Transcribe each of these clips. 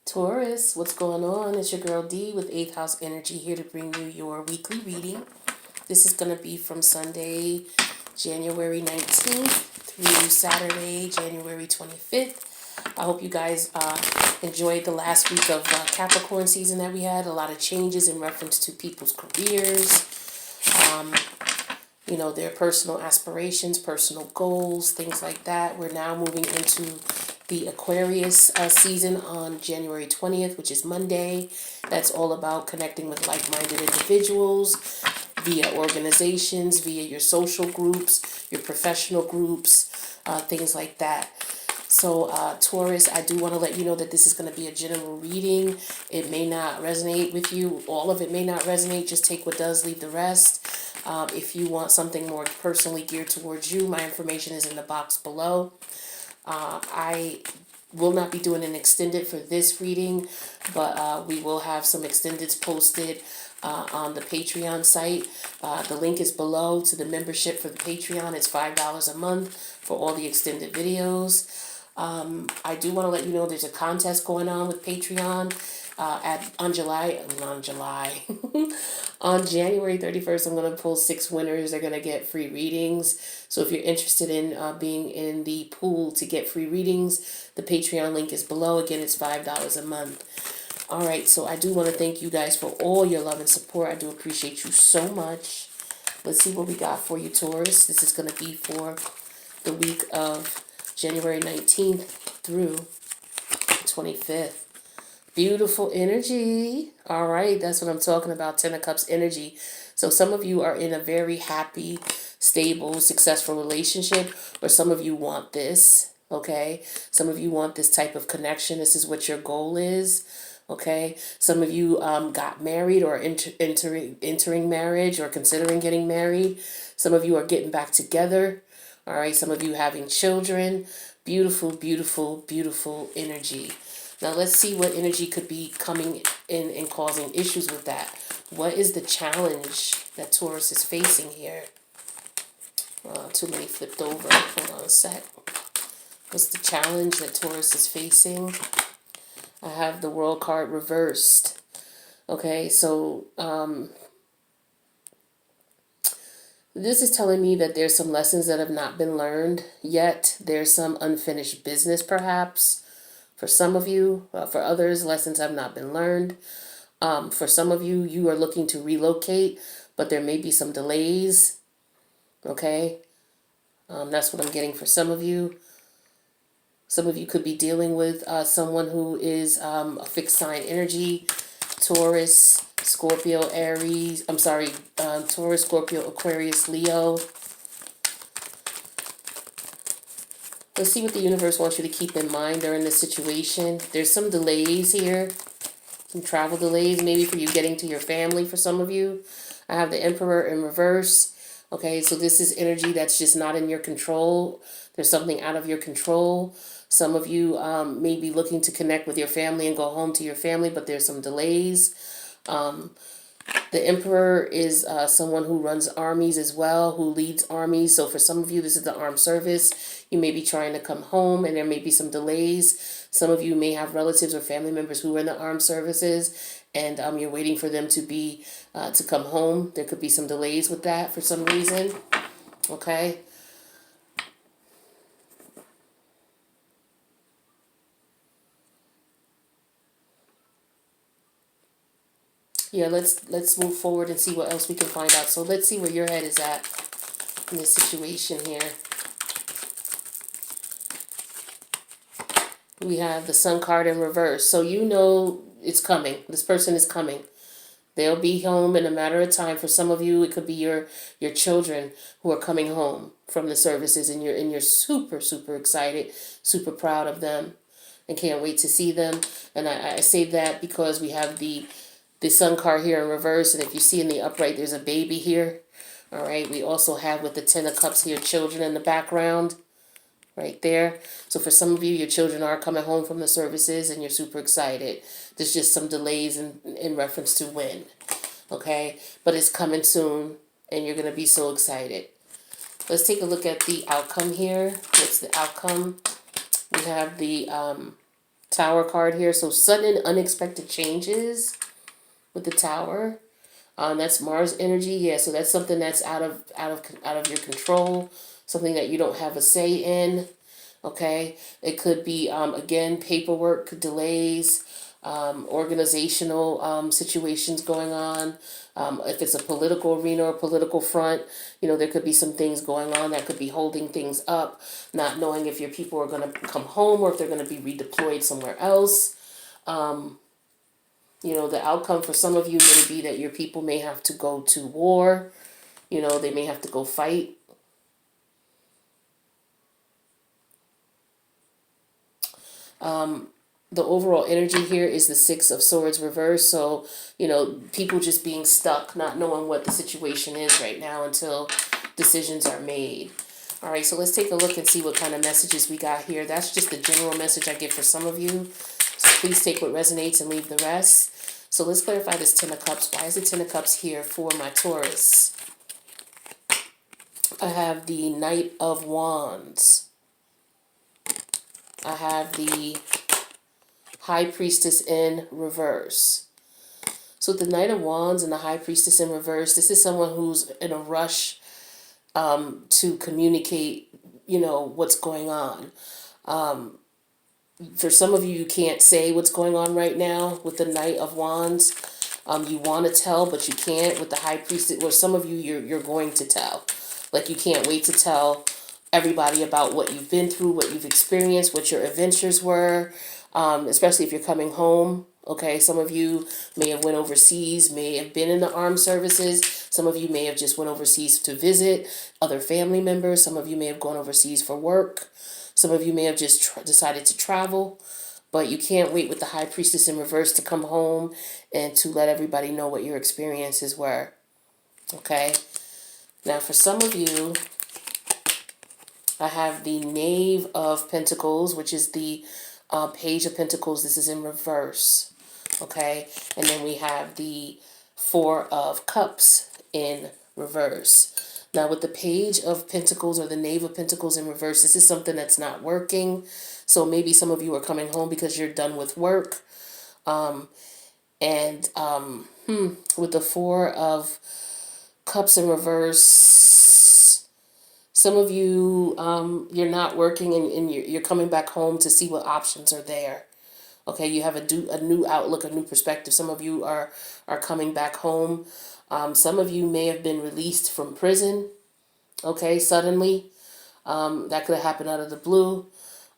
Taurus, what's going on? It's your girl D with 8th House Energy here to bring you your weekly reading. This is going to be from Sunday, January 19th through Saturday, January 25th. I hope you guys enjoyed the last week of Capricorn season that we had. A lot of changes in reference to people's careers, their personal aspirations, personal goals, things like that. We're now moving into the Aquarius season on January 20th, which is Monday. That's all about connecting with like-minded individuals via organizations, via your social groups, your professional groups, things like that. So, Taurus, I do want to let you know that this is going to be a general reading. It may not resonate with you. All of it may not resonate. Just take what does, leave the rest. If you want something more personally geared towards you, my information is in the box below. I will not be doing an extended for this reading, but we will have some extendeds posted on the Patreon site. The link is below to the membership for the Patreon. It's $5 a month for all the extended videos. I do want to let you know there's a contest going on with Patreon on on January 31st. I'm going to pull 6 winners. They're going to get free readings. So if you're interested in being in the pool to get free readings, the Patreon link is below. Again, it's $5 a month. All right, so I do want to thank you guys for all your love and support. I do appreciate you so much. Let's see what we got for you, Taurus. This is going to be for the week of January 19th through 25th. Beautiful energy. All right, that's what I'm talking about, 10 of Cups energy. So some of you are in a very happy, stable, successful relationship, or some of you want this, okay? Some of you want this type of connection. This is what your goal is, okay? Some of you got married or entering marriage or considering getting married. Some of you are getting back together, all right? Some of you having children. Beautiful, beautiful, beautiful energy. Now let's see what energy could be coming in and causing issues with that. What is the challenge that Taurus is facing here? Too many flipped over. Hold on a sec. What's the challenge that Taurus is facing? I have the World card reversed. Okay, so this is telling me that there's some lessons that have not been learned yet. There's some unfinished business, perhaps. For some of you, for others, lessons have not been learned. For some of you, you are looking to relocate, but there may be some delays. Okay? That's what I'm getting for some of you. Some of you could be dealing with someone who is a fixed sign energy. Taurus, Scorpio, Aries. Taurus, Scorpio, Aquarius, Leo. Let's see what the universe wants you to keep in mind during this situation. There's some delays here. Some travel delays maybe for you getting to your family for some of you. I have the Emperor in reverse. Okay, so this is energy that's just not in your control. There's something out of your control. Some of you may be looking to connect with your family and go home to your family, but there's some delays. The Emperor is someone who runs armies as well, who leads armies. So for some of you, this is the armed service. You may be trying to come home and there may be some delays. Some of you may have relatives or family members who are in the armed services and you're waiting for them to come home. There could be some delays with that for some reason. Okay. Yeah, let's move forward and see what else we can find out. So let's see where your head is at in this situation here. We have the Sun card in reverse. So you know it's coming. This person is coming. They'll be home in a matter of time. For some of you, it could be your children who are coming home from the services, and you're super, super excited, super proud of them, and can't wait to see them. And I say that because we have the Sun card here in reverse, and if you see in the upright, there's a baby here. All right. We also have with the 10 of Cups here, children in the background. Right there. So for some of you, your children are coming home from the services and you're super excited. There's just some delays in reference to when. Okay? But it's coming soon and you're going to be so excited. Let's take a look at the outcome here. What's the outcome? We have the Tower card here. So sudden and unexpected changes with the Tower. That's Mars energy. Yeah, so that's something that's out of your control, something that you don't have a say in. Okay, it could be again paperwork delays, organizational situations going on. If it's a political arena or political front, there could be some things going on that could be holding things up, not knowing if your people are going to come home or if they're going to be redeployed somewhere else. The outcome for some of you may be that your people may have to go to war. They may have to go fight. The overall energy here is the Six of Swords reversed. So, people just being stuck, not knowing what the situation is right now until decisions are made. All right, so let's take a look and see what kind of messages we got here. That's just the general message I get for some of you. So please take what resonates and leave the rest. So let's clarify this Ten of Cups. Why is the Ten of Cups here for my Taurus? I have the Knight of Wands. I have the High Priestess in reverse. So the Knight of Wands and the High Priestess in reverse, this is someone who's in a rush to communicate, what's going on. For some of you, you can't say what's going on right now with the Knight of Wands. You want to tell, but you can't with the High Priestess. Or some of you, you're going to tell. Like you can't wait to tell everybody about what you've been through, what you've experienced, what your adventures were, especially if you're coming home. Okay, some of you may have went overseas, may have been in the armed services. Some of you may have just went overseas to visit other family members. Some of you may have gone overseas for work. Some of you may have just decided to travel. But you can't wait with the High Priestess in reverse to come home and to let everybody know what your experiences were. Okay? Now, for some of you, I have the Knave of Pentacles, which is the Page of Pentacles. This is in reverse. Okay? And then we have the Four of Cups in reverse. Now, with the Page of Pentacles or the Knave of Pentacles in reverse, this is something that's not working. So maybe some of you are coming home because you're done with work. With the Four of Cups in reverse, some of you, you're not working and you're coming back home to see what options are there. Okay, you have a new outlook, a new perspective. Some of you are coming back home. Some of you may have been released from prison, okay, suddenly. That could have happened out of the blue,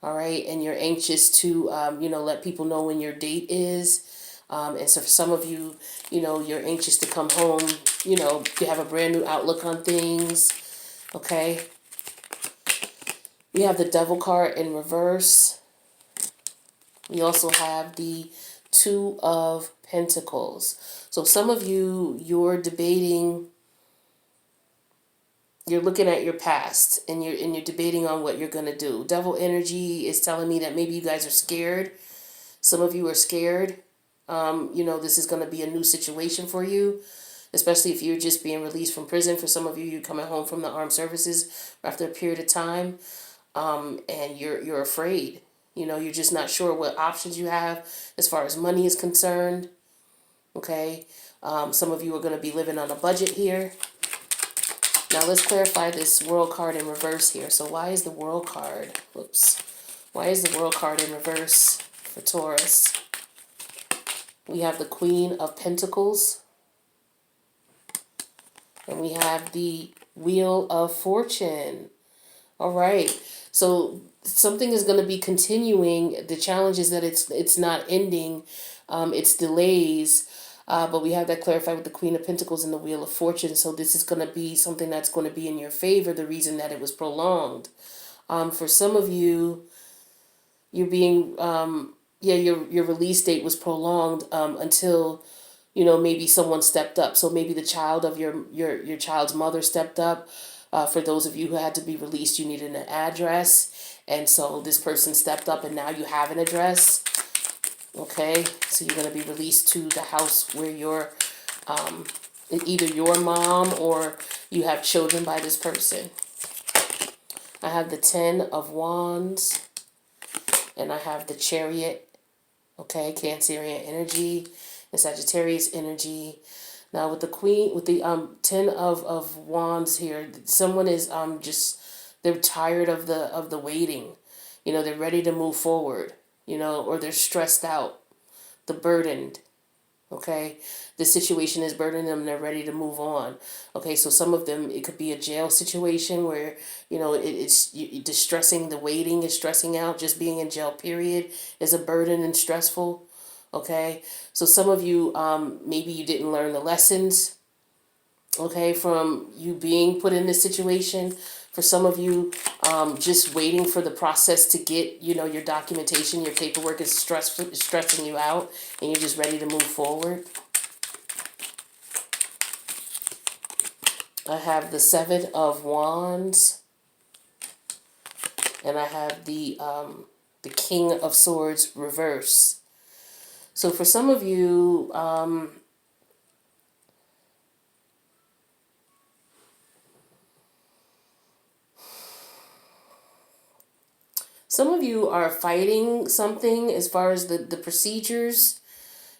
all right? And you're anxious to, let people know when your date is. And so for some of you, you're anxious to come home, you have a brand new outlook on things, okay? We have the Devil card in reverse. We also have the Two of Pentacles. So some of you, you're debating, you're looking at your past and you're debating on what you're going to do. Devil energy is telling me that maybe you guys are scared. Some of you are scared. This is going to be a new situation for you, especially if you're just being released from prison. For some of you, you're coming home from the armed services after a period of time, and you're afraid. You're just not sure what options you have as far as money is concerned. Okay, some of you are going to be living on a budget here. Now let's clarify this World card in reverse here. So why is the World card? Why is the World card in reverse for Taurus? We have the Queen of Pentacles. And we have the Wheel of Fortune. All right. So something is going to be continuing. The challenge is that it's not ending. It's delays. But we have that clarified with the Queen of Pentacles and the Wheel of Fortune. So this is going to be something that's going to be in your favor, the reason that it was prolonged. For some of you, you're being... your release date was prolonged until, maybe someone stepped up. So maybe the child of your child's mother stepped up. For those of you who had to be released, you needed an address. And so this person stepped up and now you have an address. Okay, so you're going to be released to the house where you're either your mom or you have children by this person. I have the Ten of Wands and I have the Chariot Okay, Cancerian energy and Sagittarius energy. Now with the Queen, with the Ten of Wands here, someone is just, they're tired of the waiting. You know, they're ready to move forward. You know, or they're stressed out, the burdened. Okay, the situation is burdening them. They're ready to move on. Okay, so some of them, it could be a jail situation where, you know, it's distressing. The waiting is stressing out. Just being in jail, period, is a burden and stressful. Okay, so some of you, maybe you didn't learn the lessons, okay, from you being put in this situation. For some of you, just waiting for the process to get, you know, your documentation, your paperwork is stressing you out, and you're just ready to move forward. I have the Seven of Wands, and I have the King of Swords reverse. So for some of you, some of you are fighting something as far as the procedures.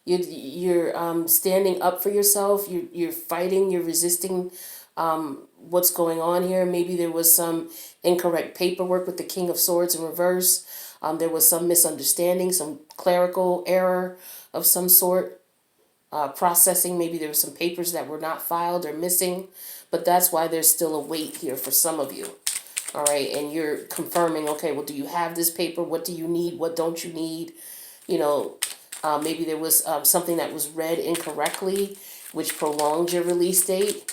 You're standing up for yourself. You're fighting. You're resisting what's going on here. Maybe there was some incorrect paperwork with the King of Swords in reverse. There was some misunderstanding, some clerical error of some sort. Processing. Maybe there were some papers that were not filed or missing. But that's why there's still a wait here for some of you. All right, and you're confirming, okay, well, do you have this paper? What do you need? What don't you need? You know, maybe there was something that was read incorrectly, which prolonged your release date.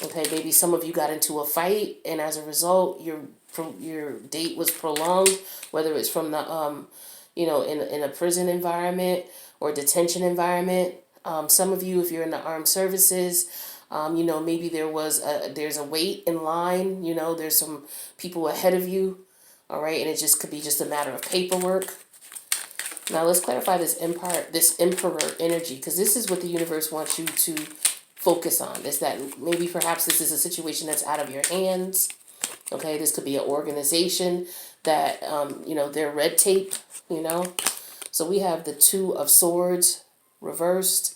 Okay, maybe some of you got into a fight, and as a result, your date was prolonged, whether it's from the, you know, in a prison environment or detention environment. Some of you, if you're in the armed services, you know, maybe there's a wait in line. You know, there's some people ahead of you. All right, and it just could be just a matter of paperwork. Now let's clarify this emperor energy, because this is what the universe wants you to focus on. Is that maybe perhaps this is a situation that's out of your hands. Okay, this could be an organization that, you know, they're red tape, you know. So we have the Two of Swords reversed.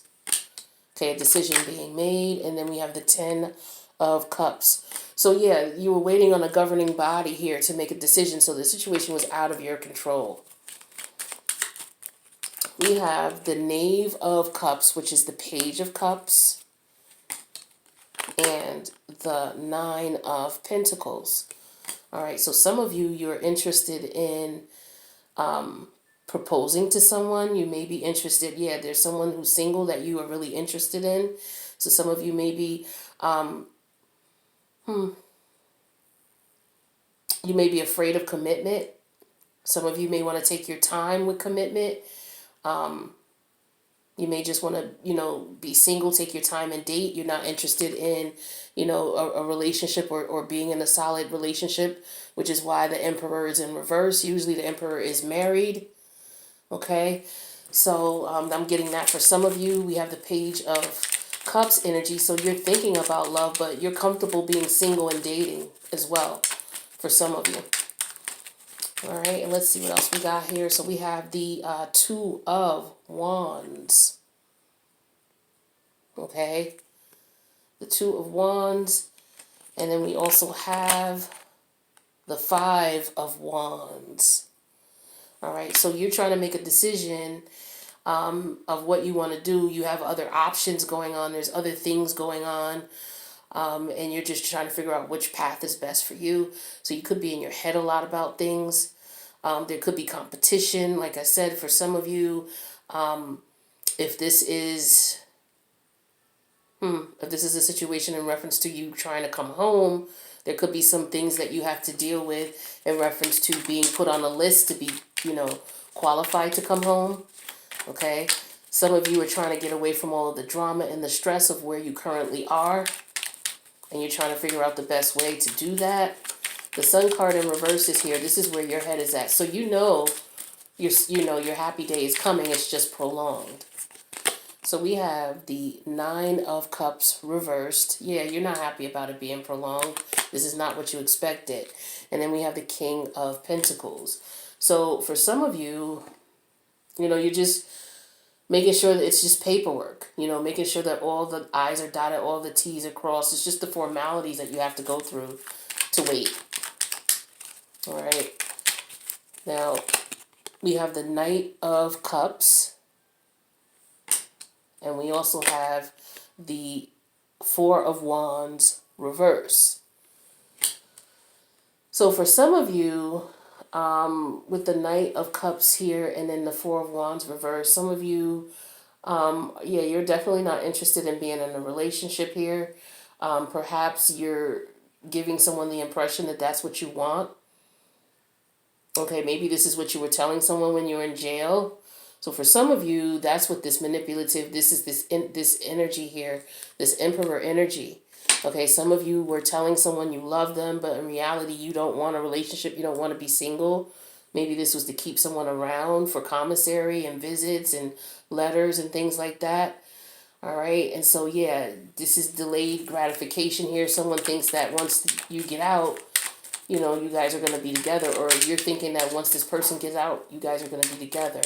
Okay, a decision being made. And then we have the Ten of Cups. So yeah, you were waiting on a governing body here to make a decision. So the situation was out of your control. We have the Knave of Cups, which is the Page of Cups, and the Nine of Pentacles. All right, so some of you, you're interested in proposing to someone. You may be interested, yeah, there's someone who's single that you are really interested in. So some of you may be, you may be afraid of commitment. Some of you may want to take your time with commitment. You may just want to, you know, be single, take your time and date. You're not interested in, you know, a relationship or being in a solid relationship, which is why the Emperor is in reverse. Usually the Emperor is married. Okay, so I'm getting that for some of you. We have the Page of Cups energy. So you're thinking about love, but you're comfortable being single and dating as well for some of you. All right, and let's see what else we got here. So we have the Two of Wands. Okay, the Two of Wands. And then we also have the Five of Wands. All right, so you're trying to make a decision of what you want to do. You have other options going on. There's other things going on. And you're just trying to figure out which path is best for you. So you could be in your head a lot about things. There could be competition. Like I said, for some of you, if this is a situation in reference to you trying to come home, there could be some things that you have to deal with in reference to being put on a list to be, you know, qualified to come home. Okay. Some of you are trying to get away from all of the drama and the stress of where you currently are. And you're trying to figure out the best way to do that. The Sun card in reverse is here. This is where your head is at. So you know your happy day is coming. It's just prolonged. So we have the Nine of Cups reversed. Yeah, you're not happy about it being prolonged. This is not what you expected. And then we have the King of Pentacles. So for some of you, You're just making sure that it's just paperwork, making sure that all the I's are dotted, all the T's are crossed. It's just the formalities that you have to go through to wait. All right. Now, we have the Knight of Cups. And we also have the Four of Wands reverse. So for some of you, with the Knight of Cups here and then the Four of Wands reverse, some of you, you're definitely not interested in being in a relationship here. Perhaps you're giving someone the impression that that's what you want. Okay, maybe this is what you were telling someone when you were in jail. So for some of you, that's what this manipulative, this energy here, this Emperor energy. Okay, some of you were telling someone you love them, but in reality, you don't want a relationship. You don't want to be single. Maybe this was to keep someone around for commissary and visits and letters and things like that. All right, and so yeah, this is delayed gratification here. Someone thinks that once you get out, you guys are going to be together, or you're thinking that once this person gets out, you guys are going to be together.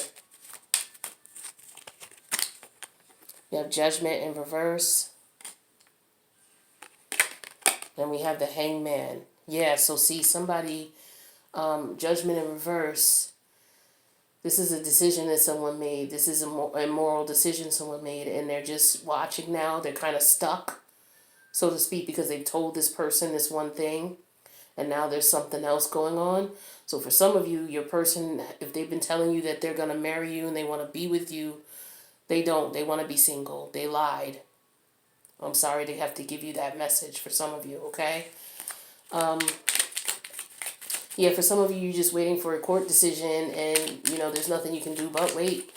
You have Judgment in reverse. And we have the Hangman. Yeah, so see, somebody, Judgment in reverse. This is a decision that someone made. This is a moral decision someone made, and they're just watching now. They're kind of stuck, so to speak, because they've told this person this one thing, and now there's something else going on. So for some of you, your person, if they've been telling you that they're going to marry you and they want to be with you, they don't. They want to be single. They lied. I'm sorry to have to give you that message for some of you, okay? Yeah, for some of you, you're just waiting for a court decision and, there's nothing you can do but wait.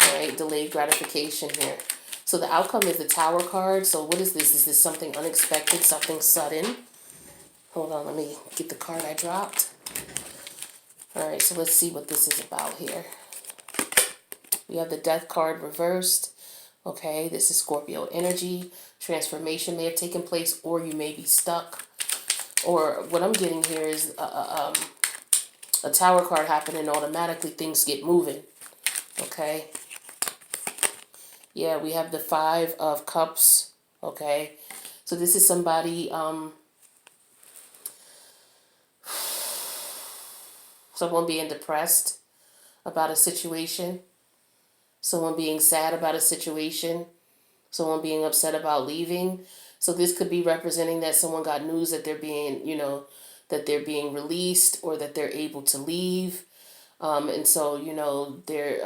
All right, delayed gratification here. So the outcome is the Tower card. So what is this? Is this something unexpected, something sudden? Hold on, let me get the card I dropped. All right, so let's see what this is about here. We have the Death card reversed. Okay, this is Scorpio energy. Transformation may have taken place, or you may be stuck. Or what I'm getting here is a Tower card happening automatically. Things get moving. Okay. Yeah, we have the Five of Cups. Okay. So this is somebody, someone being depressed about a situation. Someone being sad about a situation. Someone being upset about leaving. So this could be representing that someone got news that they're being, that they're being released or that they're able to leave. And so, they're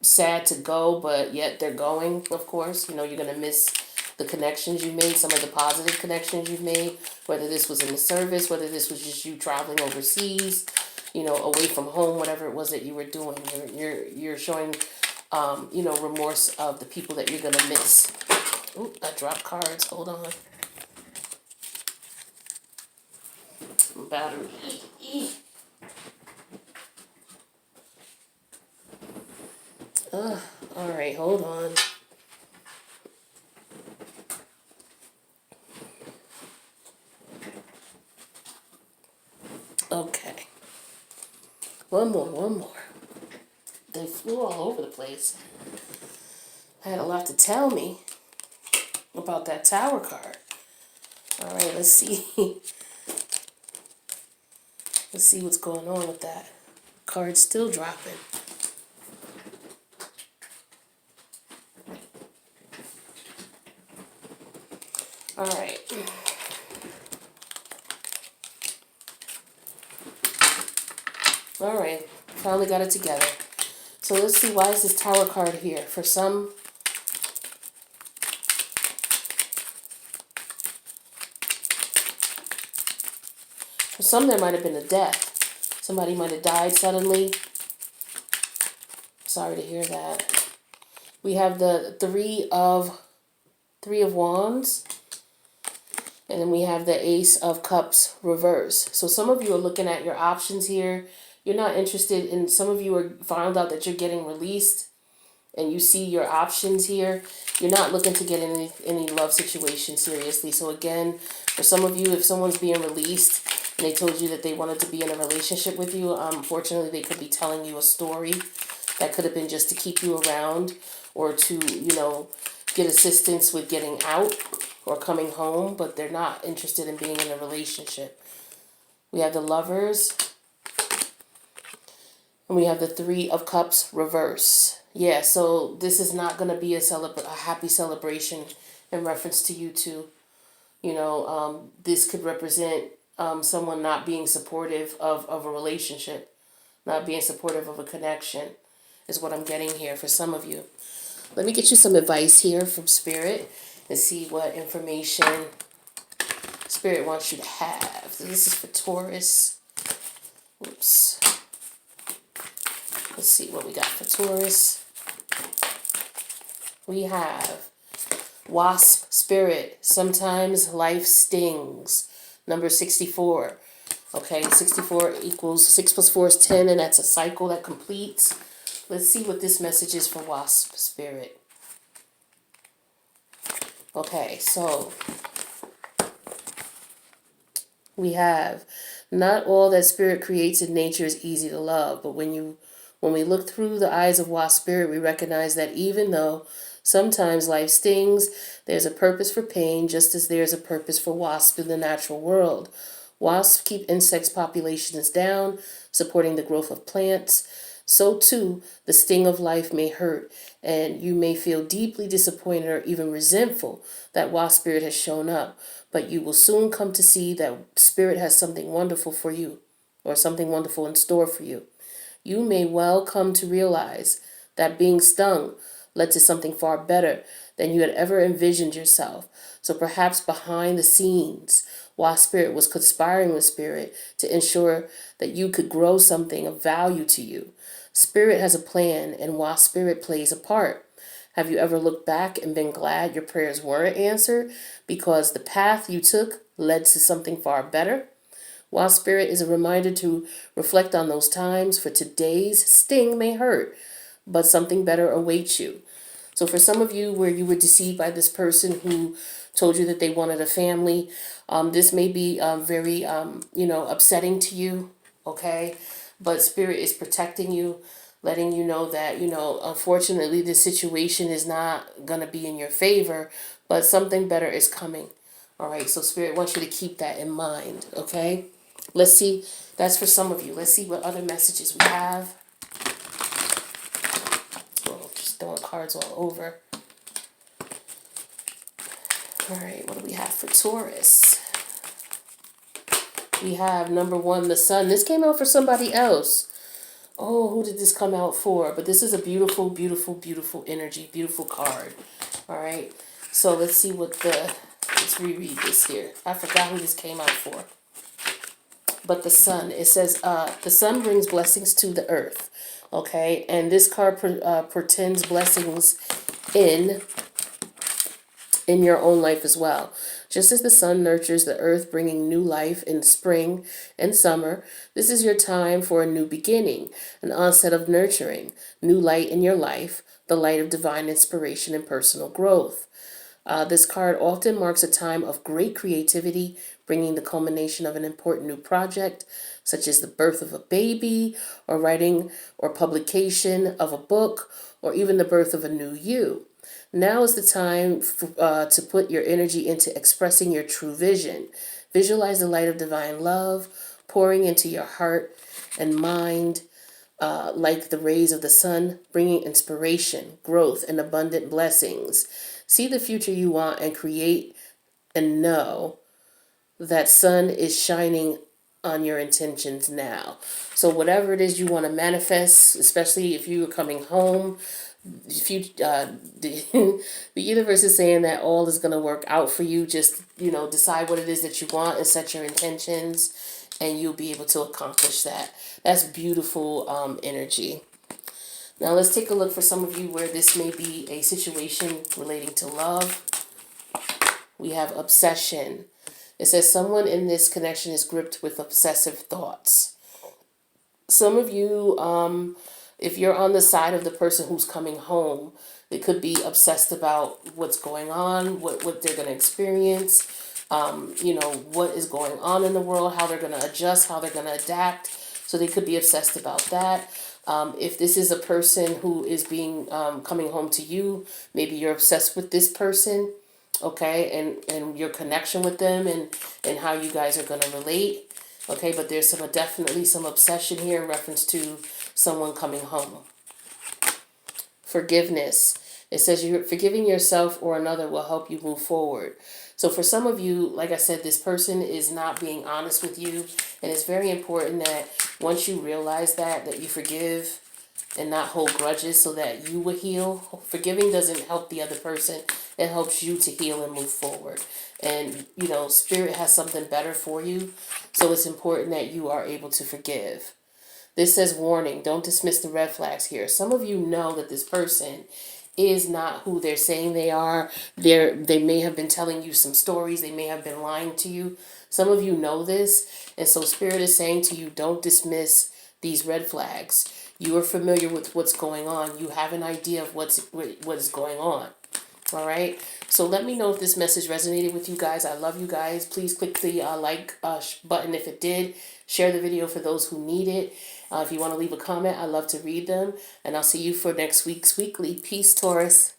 sad to go, but yet they're going, of course. You're going to miss the connections you made, some of the positive connections you've made, whether this was in the service, whether this was just you traveling overseas, away from home, whatever it was that you were doing. You're showing, remorse of the people that you're going to miss. Ooh, I dropped cards. Hold on. Battery. All right, hold on. Okay. One more. They flew all over the place. I had a lot to tell me about that Tower card. All right, let's see. Let's see what's going on with that. Card's still dropping. All right. All right. Finally got it together. So let's see, why is this Tower card here? For some, there might have been a death. Somebody might have died suddenly. Sorry to hear that. We have the Three of Wands. And then we have the Ace of Cups reverse. So some of you are looking at your options here. You're not interested in, some of you are found out that you're getting released and you see your options here. You're not looking to get in any love situation seriously. So again, for some of you, if someone's being released and they told you that they wanted to be in a relationship with you, unfortunately, they could be telling you a story That could have been just to keep you around or to, get assistance with getting out or coming home, but they're not interested in being in a relationship. We have the Lovers, and we have the Three of Cups reverse. Yeah, so this is not going to be a happy celebration in reference to you two. This could represent someone not being supportive of a relationship, not being supportive of a connection, is what I'm getting here for some of you. Let me get you some advice here from Spirit and see what information Spirit wants you to have. So this is for Taurus. Oops. Let's see what we got for Taurus. We have Wasp Spirit. Sometimes life stings. Number 64. Okay, 64 equals 6 plus 4 is 10, and that's a cycle that completes. Let's see what this message is for Wasp Spirit. Okay, so we have, not all that Spirit creates in nature is easy to love, but when we look through the eyes of Wasp Spirit, we recognize that even though sometimes life stings, there's a purpose for pain, just as there's a purpose for wasps in the natural world. Wasps keep insect populations down, supporting the growth of plants. So too, the sting of life may hurt, and you may feel deeply disappointed or even resentful that Wasp Spirit has shown up. But you will soon come to see that Spirit has something wonderful for you, or something wonderful in store for you. You may well come to realize that being stung led to something far better than you had ever envisioned yourself. So perhaps behind the scenes, Wasp Spirit was conspiring with Spirit to ensure that you could grow something of value to you. Spirit has a plan, and Wasp Spirit plays a part. Have you ever looked back and been glad your prayers weren't answered because the path you took led to something far better? Wasp Spirit is a reminder to reflect on those times, for today's sting may hurt, but something better awaits you. So for some of you where you were deceived by this person who told you that they wanted a family, this may be very, upsetting to you, okay? But Spirit is protecting you, letting you know that, unfortunately, this situation is not going to be in your favor, but something better is coming. All right, so Spirit wants you to keep that in mind, okay? Let's see. That's for some of you. Let's see what other messages we have. Oh, just throwing cards all over. All right, what do we have for Taurus? We have number 1, the Sun. This came out for somebody else. Oh, who did this come out for? But this is a beautiful, beautiful, beautiful energy, beautiful card. All right, so let's see let's reread this here. I forgot who this came out for. But the Sun, it says, the Sun brings blessings to the earth. Okay, and this card portends blessings in your own life as well. Just as the sun nurtures the earth, bringing new life in spring and summer, this is your time for a new beginning, an onset of nurturing, new light in your life, the light of divine inspiration and personal growth. This card often marks a time of great creativity, bringing the culmination of an important new project, such as the birth of a baby, or writing or publication of a book, or even the birth of a new you. Now is the time to put your energy into expressing your true vision. Visualize the light of divine love pouring into your heart and mind like the rays of the sun, bringing inspiration, growth, and abundant blessings. See the future you want and create, and know that sun is shining on your intentions now. So whatever it is you want to manifest, especially if you are coming home, if you the universe is saying that all is going to work out for you. Just decide what it is that you want and set your intentions, and you'll be able to accomplish that. That's beautiful energy. Now let's take a look for some of you where this may be a situation relating to love. We have obsession. It says someone in this connection is gripped with obsessive thoughts. Some of you, if you're on the side of the person who's coming home, they could be obsessed about what's going on, what they're going to experience, what is going on in the world, how they're going to adjust, how they're going to adapt. So they could be obsessed about that. If this is a person who is being coming home to you, maybe you're obsessed with this person, okay, and your connection with them and how you guys are going to relate, okay, but there's definitely some obsession here in reference to someone coming home. Forgiveness. It says you're forgiving yourself or another will help you move forward. So for some of you, like I said, this person is not being honest with you, and it's very important that once you realize that you forgive and not hold grudges so that you will heal. Forgiving doesn't help the other person. It helps you to heal and move forward. And, Spirit has something better for you. So it's important that you are able to forgive. This says warning, don't dismiss the red flags here. Some of you know that this person is not who they're saying they are. They may have been telling you some stories. They may have been lying to you. Some of you know this. And so Spirit is saying to you, don't dismiss these red flags. You are familiar with what's going on. You have an idea of what is going on. All right. So let me know if this message resonated with you guys. I love you guys. Please click the like button if it did. Share the video for those who need it. If you want to leave a comment, I love to read them. And I'll see you for next week's weekly. Peace, Taurus.